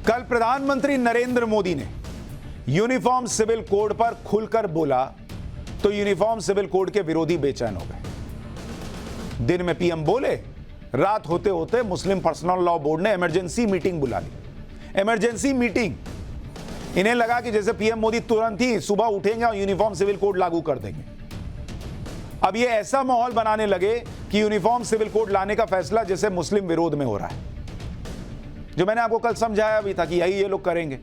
कल प्रधानमंत्री नरेंद्र मोदी ने यूनिफॉर्म सिविल कोड पर खुलकर बोला तो यूनिफॉर्म सिविल कोड के विरोधी बेचैन हो गए। दिन में पीएम बोले, रात होते होते मुस्लिम पर्सनल लॉ बोर्ड ने इमरजेंसी मीटिंग बुला ली। इमरजेंसी मीटिंग, इन्हें लगा कि जैसे पीएम मोदी तुरंत ही सुबह उठेंगे और यूनिफॉर्म सिविल कोड लागू कर देंगे। अब ये ऐसा माहौल बनाने लगे कि यूनिफॉर्म सिविल कोड लाने का फैसला जैसे मुस्लिम विरोध में हो रहा है, जो मैंने आपको कल समझाया भी था कि यही ये लोग करेंगे।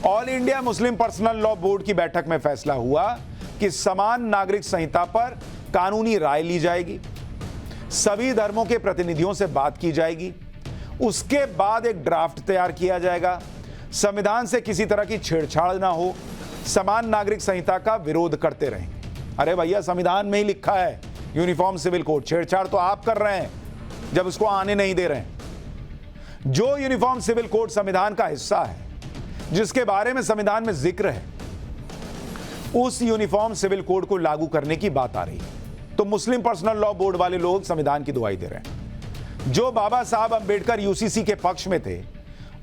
All India Muslim personal law board की बैठक में फैसला हुआ कि समान नागरिक संहिता पर कानूनी राय ली जाएगी, सभी धर्मों के प्रतिनिधियों से बात की जाएगी, उसके बाद एक ड्राफ्ट तैयार किया जाएगा, संविधान से किसी तरह की छेड़छाड़ ना हो, समान नागरिक संहिता का विरोध करते रहेंगे। अरे भैया, संविधान में ही लिखा है यूनिफॉर्म सिविल कोड, छेड़छाड़ तो आप कर रहे हैं जब उसको आने नहीं दे रहे हैं। जो यूनिफॉर्म सिविल कोड संविधान का हिस्सा है, जिसके बारे में संविधान में जिक्र है, उस यूनिफॉर्म सिविल कोड को लागू करने की बात आ रही है। तो मुस्लिम पर्सनल लॉ बोर्ड वाले लोग संविधान की दुहाई दे रहे हैं। जो बाबा साहब अंबेडकर यूसीसी के पक्ष में थे,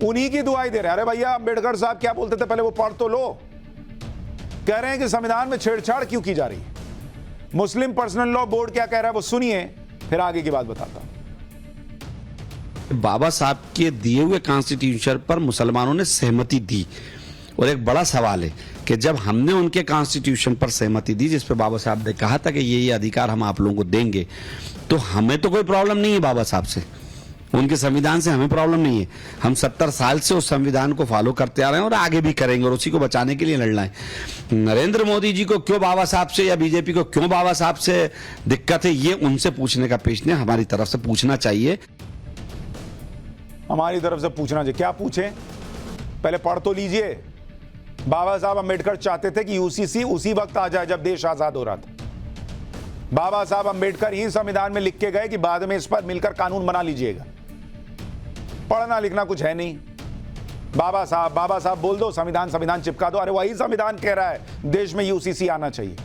उन्हीं की दुहाई दे रहे हैं। अरे भैया, अंबेडकर साहब क्या बोलते थे, पहले वो पढ़ तो लो। कह रहे हैं कि संविधान में छेड़छाड़ क्यों की जा रही है। मुस्लिम पर्सनल लॉ बोर्ड क्या कह रहा है वो सुनिए, फिर आगे की बात बताता हूं। बाबा साहब के दिए हुए कॉन्स्टिट्यूशन पर मुसलमानों ने सहमति दी, और एक बड़ा सवाल है कि जब हमने उनके कॉन्स्टिट्यूशन पर सहमति दी, जिस पर बाबा साहब ने कहा था कि ये अधिकार हम आप लोगों को देंगे, तो हमें तो कोई प्रॉब्लम नहीं है बाबा साहब से, उनके संविधान से हमें प्रॉब्लम नहीं है। हम 70 साल से उस संविधान को फॉलो करते आ रहे हैं और आगे भी करेंगे, और उसी को बचाने के लिए लड़ना है। नरेंद्र मोदी जी को क्यों बाबा साहब से या बीजेपी को क्यों बाबा साहब से दिक्कत है, ये उनसे पूछने का प्रश्न हमारी तरफ से पूछना चाहिए। हमारी तरफ से पूछना चाहिए, क्या पूछें? पहले पढ़ तो लीजिए। बाबा साहब अंबेडकर चाहते थे कि यूसीसी उसी वक्त आ जाए जब देश आजाद हो रहा था। बाबा साहब अंबेडकर ही संविधान में लिख के गए कि बाद में इस पर मिलकर कानून बना लीजिएगा। पढ़ना लिखना कुछ है नहीं। बाबा साहब बोल दो, संविधान चिपका दो। अरे वही संविधान कह रहा है देश में यूसीसी आना चाहिए।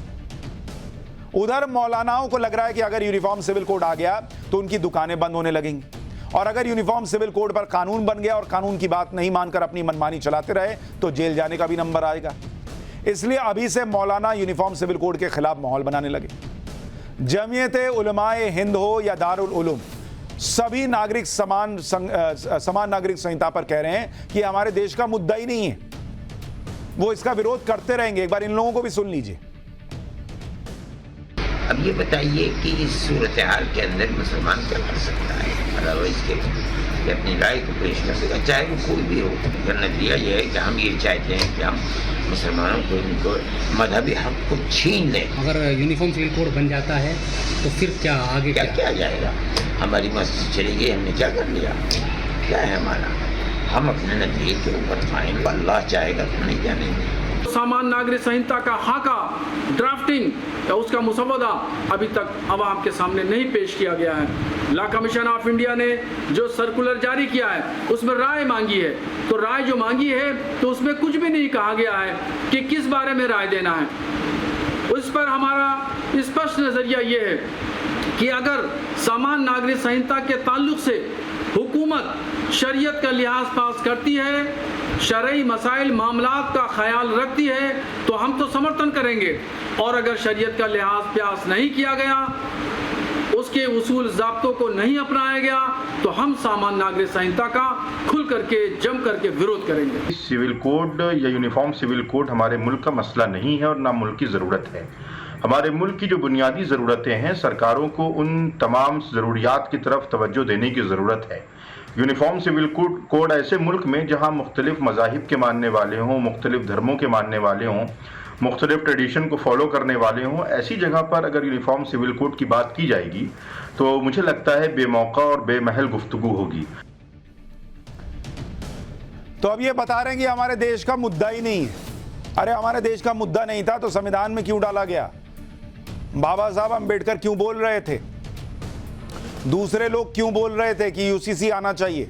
उधर मौलानाओं को लग रहा है कि अगर यूनिफॉर्म सिविल कोड आ गया तो उनकी दुकानें बंद होने लगेंगी, और अगर यूनिफॉर्म सिविल कोड पर कानून बन गया और कानून की बात नहीं मानकर अपनी मनमानी चलाते रहे तो जेल जाने का भी नंबर आएगा। इसलिए अभी से मौलाना यूनिफॉर्म सिविल कोड के खिलाफ माहौल बनाने लगे। जमीयत उलमाए हिंद हो या दारुल उलूम, सभी नागरिक समान नागरिक संहिता पर कह रहे हैं कि हमारे देश का मुद्दा ही नहीं है, वो इसका विरोध करते रहेंगे। एक बार इन लोगों को भी सुन लीजिए। अब ये बताइए कि इस सूरत हाल के अंदर मुसलमान क्या कर सकता है, अदरवाइज के अपनी राय को पेश कर सकता, चाहे वो कोई भी हो। नतीजा ये है कि हम ये चाहते हैं कि हम मुसलमानों को इनको मजहबी हक को छीन लें। अगर यूनिफॉर्म सिविल कोड बन जाता है तो फिर क्या आगे क्या क्या जाएगा? हमारी मस्जिद चली गई, हमने क्या कर लिया? क्या है हमारा? हम अपने नतीजे के ऊपर आएंगे, अल्लाह चाहेगा तो नहीं जानेंगे। समान नागरिक संहिता का खाका ड्राफ्टिंग या उसका मुसवदा अभी तक आवाम के सामने नहीं पेश किया गया है। लॉ कमीशन ऑफ इंडिया ने जो सर्कुलर जारी किया है उसमें राय मांगी है, तो राय जो मांगी है तो उसमें कुछ भी नहीं कहा गया है कि किस बारे में राय देना है। उस पर हमारा स्पष्ट नज़रिया ये है कि अगर समान नागरिक संहिता के ताल्लुक से हुकूमत शरीयत का लिहाज पास करती है, शरई मसाइल मामलात का ख्याल रखती है, तो हम तो समर्थन करेंगे, और अगर शरीयत का लिहाज पास नहीं किया गया, उसके उसूल ज़ाब्तों को नहीं अपनाया गया, तो हम समान नागरिक संहिता का खुल करके जम करके विरोध करेंगे। सिविल कोड या यूनिफॉर्म सिविल कोड हमारे मुल्क का मसला नहीं है और ना मुल्क की ज़रूरत है। हमारे मुल्क की जो बुनियादी ज़रूरतें हैं, सरकारों को उन तमाम ज़रूरियात की तरफ तवज्जो देने की ज़रूरत है। यूनिफॉर्म सिविल कोड ऐसे मुल्क में जहां मुख्तलिफ मज़ाहिब के मानने वाले हों, मुख्तलिफ धर्मों के मानने वाले हों, मुख्तलिफ ट्रेडिशन को फॉलो करने वाले हों, ऐसी जगह पर अगर यूनिफॉर्म सिविल कोड की बात की जाएगी तो मुझे लगता है बेमौका और बेमहल गुफ्तगू होगी। तो अब ये बता रहे हैं कि हमारे देश का मुद्दा ही नहीं है। अरे हमारे देश का मुद्दा नहीं था तो संविधान में क्यों डाला गया? बाबा साहब अंबेडकर क्यों बोल रहे थे? दूसरे लोग क्यों बोल रहे थे कि यूसीसी आना चाहिए?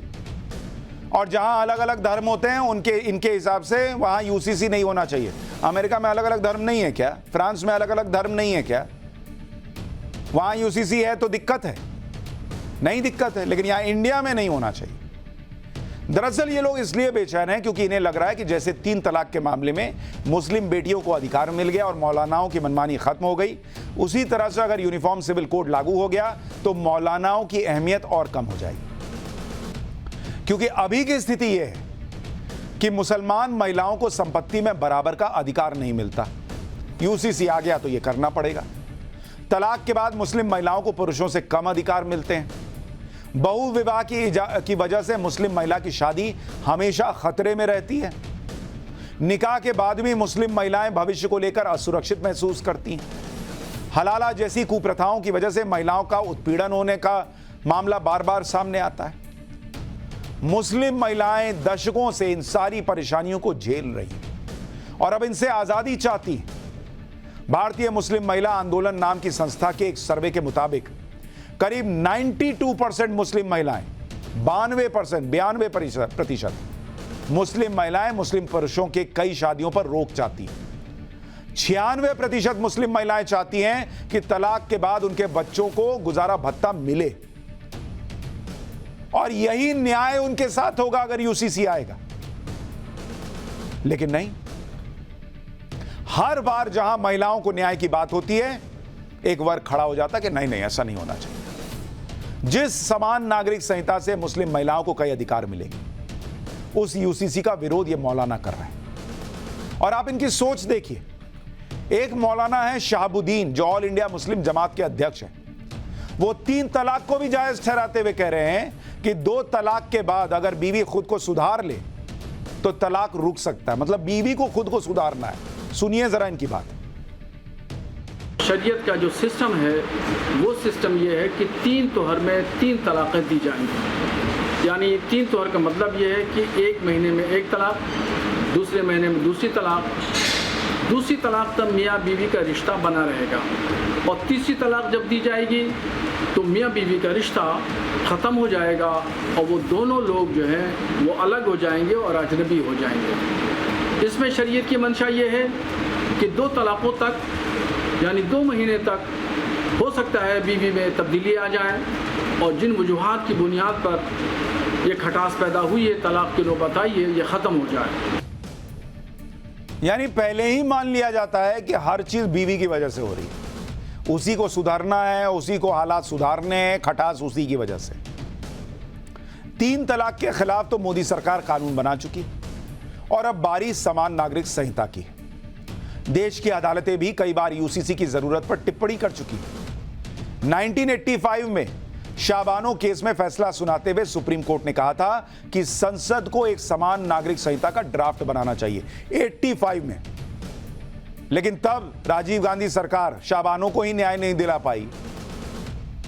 और जहां अलग अलग धर्म होते हैं इनके हिसाब से वहां यूसीसी नहीं होना चाहिए। अमेरिका में अलग अलग धर्म नहीं है क्या? फ्रांस में अलग अलग धर्म नहीं है क्या? वहां यूसीसी है तो दिक्कत है? नहीं दिक्कत है, लेकिन यहां इंडिया में नहीं होना चाहिए। दरअसल ये लोग इसलिए बेचैन हैं क्योंकि इन्हें लग रहा है कि जैसे 3 तलाक के मामले में मुस्लिम बेटियों को अधिकार मिल गया और मौलानाओं की मनमानी खत्म हो गई, उसी तरह से अगर यूनिफॉर्म सिविल कोड लागू हो गया तो मौलानाओं की अहमियत और कम हो जाएगी। क्योंकि अभी की स्थिति यह है कि मुसलमान महिलाओं को संपत्ति में बराबर का अधिकार नहीं मिलता। यूसीसी आ गया तो यह करना पड़ेगा। तलाक के बाद मुस्लिम महिलाओं को पुरुषों से कम अधिकार मिलते हैं। बहुविवाह की वजह से मुस्लिम महिला की शादी हमेशा खतरे में रहती है। निकाह के बाद भी मुस्लिम महिलाएं भविष्य को लेकर असुरक्षित महसूस करती हैं। हलाला जैसी कुप्रथाओं की वजह से महिलाओं का उत्पीड़न होने का मामला बार बार सामने आता है। मुस्लिम महिलाएं दशकों से इन सारी परेशानियों को झेल रही हैं और अब इनसे आजादी चाहती हैं। भारतीय मुस्लिम महिला आंदोलन नाम की संस्था के एक सर्वे के मुताबिक करीब 92% मुस्लिम महिलाएं 92% मुस्लिम महिलाएं मुस्लिम पुरुषों के कई शादियों पर रोक चाहती हैं। 96% मुस्लिम महिलाएं चाहती हैं कि तलाक के बाद उनके बच्चों को गुजारा भत्ता मिले और यही न्याय उनके साथ होगा अगर यूसीसी आएगा। लेकिन नहीं, हर बार जहां महिलाओं को न्याय की बात होती है एक वर्ग खड़ा हो जाता कि नहीं ऐसा नहीं होना चाहिए। जिस समान नागरिक संहिता से मुस्लिम महिलाओं को कई अधिकार मिलेंगे उस यूसीसी का विरोध ये मौलाना कर रहे हैं। और आप इनकी सोच देखिए। एक मौलाना है शहाबुद्दीन जो ऑल इंडिया मुस्लिम जमात के अध्यक्ष हैं। वो 3 तलाक को भी जायज ठहराते हुए कह रहे हैं कि 2 तलाक के बाद अगर बीवी खुद को सुधार ले तो तलाक रुक सकता है। मतलब बीवी को खुद को सुधारना है। सुनिए जरा इनकी बात। शरीयत का जो सिस्टम है वो सिस्टम ये है कि 3 तोहर में 3 तलाक़ें दी जाएंगी। यानी 3 तोहर का मतलब ये है कि 1 महीने में 1 तलाक, दूसरे महीने में दूसरी तलाक तब मियाँ बीवी का रिश्ता बना रहेगा और तीसरी तलाक जब दी जाएगी तो मियाँ बीवी का रिश्ता ख़त्म हो जाएगा और वो दोनों लोग जो हैं वो अलग हो जाएंगे और अजनबी हो जाएंगे। इसमें शरीयत की मंशा ये है कि 2 तलाक़ों तक यानी 2 महीने तक हो सकता है बीवी में तब्दीली आ जाए और जिन वजूहात की बुनियाद पर ये खटास पैदा हुई है, तलाक की नौबत आई है, ये ख़त्म हो जाए। यानी पहले ही मान लिया जाता है कि हर चीज़ बीवी की वजह से हो रही है, उसी को सुधारना है, उसी को हालात सुधारने हैं, खटास उसी की वजह से। 3 तलाक के खिलाफ तो मोदी सरकार कानून बना चुकी और अब बारी समान नागरिक संहिता की। देश की अदालतें भी कई बार यूसीसी की जरूरत पर टिप्पणी कर चुकी। 1985 में शाबानो केस में फैसला सुनाते हुए सुप्रीम कोर्ट ने कहा था कि संसद को एक समान नागरिक संहिता का ड्राफ्ट बनाना चाहिए 85 में। लेकिन तब राजीव गांधी सरकार शाबानो को ही न्याय नहीं दिला पाई।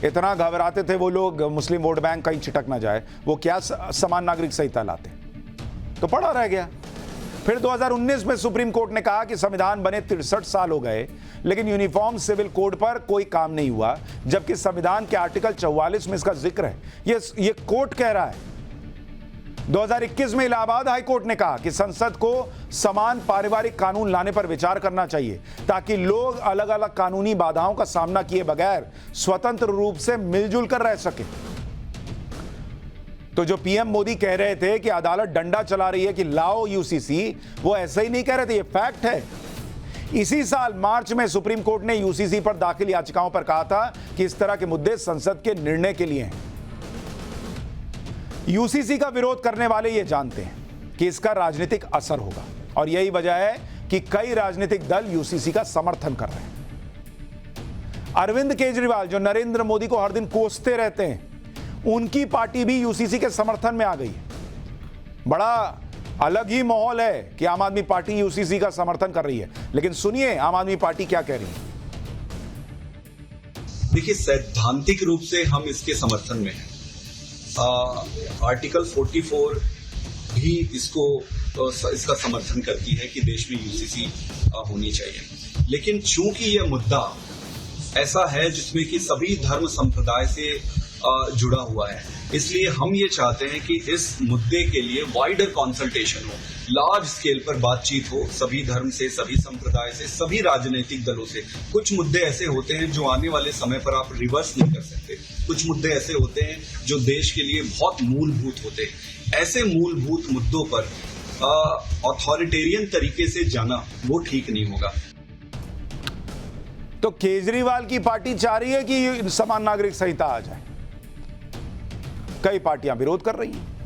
इतना घबराते थे वो लोग मुस्लिम वोट बैंक कहीं छिटक ना जाए, वो क्या समान नागरिक संहिता लाते, तो पड़ा रह गया। फिर 2019 में सुप्रीम कोर्ट ने कहा कि संविधान बने 63 साल हो गए लेकिन यूनिफॉर्म सिविल कोड पर कोई काम नहीं हुआ, जबकि संविधान के आर्टिकल 44 में इसका जिक्र है। ये कोर्ट कह रहा है। 2021 में इलाहाबाद हाई कोर्ट ने कहा कि संसद को समान पारिवारिक कानून लाने पर विचार करना चाहिए ताकि लोग अलग अलग कानूनी बाधाओं का सामना किए बगैर स्वतंत्र रूप से मिलजुल कर रह सके। तो जो पीएम मोदी कह रहे थे कि अदालत डंडा चला रही है कि लाओ यूसीसी, वो ऐसा ही नहीं कह रहे थे, ये फैक्ट है। इसी साल मार्च में सुप्रीम कोर्ट ने यूसीसी पर दाखिल याचिकाओं पर कहा था कि इस तरह के मुद्दे संसद के निर्णय के लिए हैं। यूसीसी का विरोध करने वाले ये जानते हैं कि इसका राजनीतिक असर होगा और यही वजह है कि कई राजनीतिक दल यूसीसी का समर्थन कर रहे हैं। अरविंद केजरीवाल जो नरेंद्र मोदी को हर दिन कोसते रहते हैं, उनकी पार्टी भी यूसीसी के समर्थन में आ गई है। बड़ा अलग ही माहौल है कि आम आदमी पार्टी यूसीसी का समर्थन कर रही है। लेकिन सुनिए आम आदमी पार्टी क्या कह रही है। देखिए, सैद्धांतिक रूप से हम इसके समर्थन में हैं। आर्टिकल 44 भी इसका समर्थन करती है कि देश में यूसीसी होनी चाहिए। लेकिन चूंकि यह मुद्दा ऐसा है जिसमें कि सभी धर्म संप्रदाय से जुड़ा हुआ है, इसलिए हम ये चाहते हैं कि इस मुद्दे के लिए वाइडर कंसल्टेशन हो, लार्ज स्केल पर बातचीत हो, सभी धर्म से, सभी संप्रदाय से, सभी राजनीतिक दलों से। कुछ मुद्दे ऐसे होते हैं जो आने वाले समय पर आप रिवर्स नहीं कर सकते। कुछ मुद्दे ऐसे होते हैं जो देश के लिए बहुत मूलभूत होते हैं। ऐसे मूलभूत मुद्दों पर ऑथोरिटेरियन तरीके से जाना वो ठीक नहीं होगा। तो केजरीवाल की पार्टी चाह रही है कि समान नागरिक संहिता आ जाए, कई पार्टियां विरोध कर रही हैं।